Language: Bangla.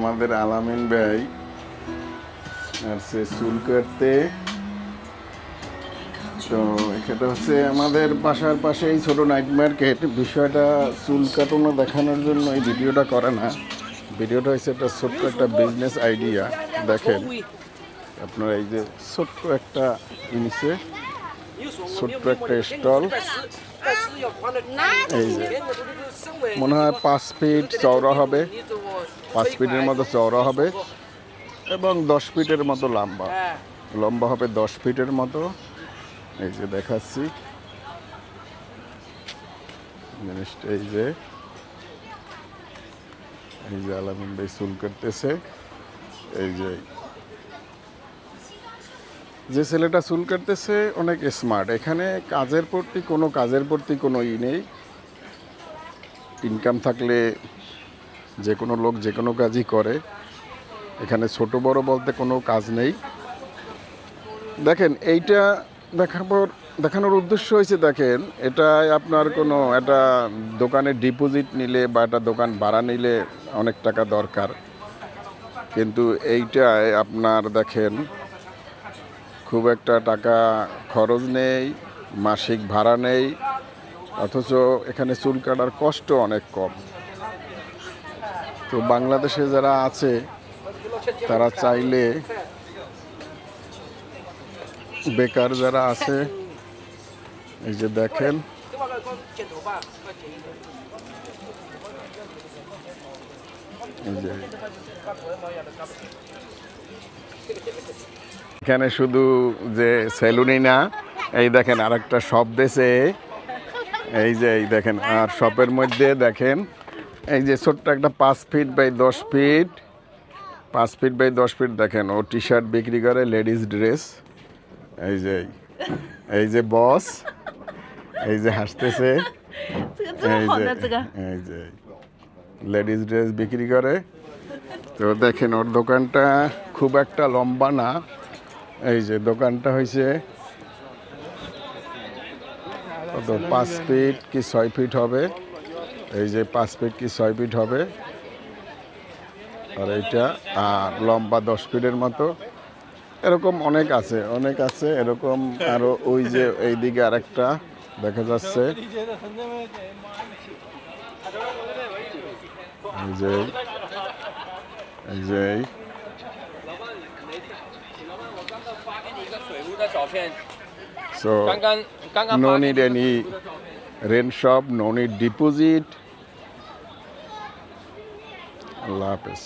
আমাদের আলামিন ভাই আসছে চুল কাটতে। তো এখানে হচ্ছে আমাদের বাসার পাশেই ছোট নাইট মার্কেট। বিষয়টা চুল কাটানো দেখানোর জন্য এই ভিডিওটা করে না। ভিডিওটা হচ্ছে একটা ছোট্ট একটা বিজনেস আইডিয়া। দেখেন আপনার এই যে ছোট্ট একটা জিনিসে ছোট্ট একটা স্টল, এই যে মনে হয় 5 ফিট চওড়া হবে, 5 ফিটের মতো চওড়া হবে এবং 10 ফিটের মতো লম্বা হবে 10 ফিটের মতো। এই যে দেখাচ্ছি জিনিসটা, এই যে আলামিন ভাই চুল কাটতেছে। এই যে ছেলেটা চুল কাটতেছে অনেক স্মার্ট। এখানে কাজের প্রতি কোনো নেই। ইনকাম থাকলে যে কোনো লোক যে কোনো কাজই করে। এখানে ছোট বড় বলতে কোনো কাজ নেই। দেখেন এইটা দেখানোর উদ্দেশ্য হয়েছে, দেখেন এটা আপনার কোনো একটা দোকানে ডিপোজিট নিলে বা একটা দোকান ভাড়া নিলে অনেক টাকা দরকার, কিন্তু এইটায় আপনার দেখেন খুব একটা টাকা খরচ নেই, মাসিক ভাড়া নেই, অথচ এখানে চুল কাটার কষ্ট অনেক কম। তো বাংলাদেশে যারা আছে তারা চাইলে, বেকার যারা আছে, এই যে দেখেন এখানে শুধু যে সেলুনই না, এই দেখেন আরেকটা শপ দিয়েছে। এই দেখেন, আর শপের মধ্যে দেখেন এই যে ছোট্ট একটা 5 feet by 10 feet, 5 feet by 10 feet দেখেন ও টি শার্ট বিক্রি করে, লেডিস ড্রেস। এই যে বস, এই যে হাসতেছে, এই যে লেডিস ড্রেস বিক্রি করে। তো দেখেন ওর দোকানটা খুব একটা লম্বা না। এই যে দোকানটা হয়েছে 5 ফিট কি 6 ফিট হবে। এই যে 5 ফিট কি 6 ফিট হবে, আর এইটা আর লম্বা 10 ফিটের মতো। এরকম অনেক আছে এরকম। আরও ওই যে এইদিকে আরেকটা দেখা যাচ্ছে, এই যে so no need any rent shop, no need deposit. Allah Hafiz.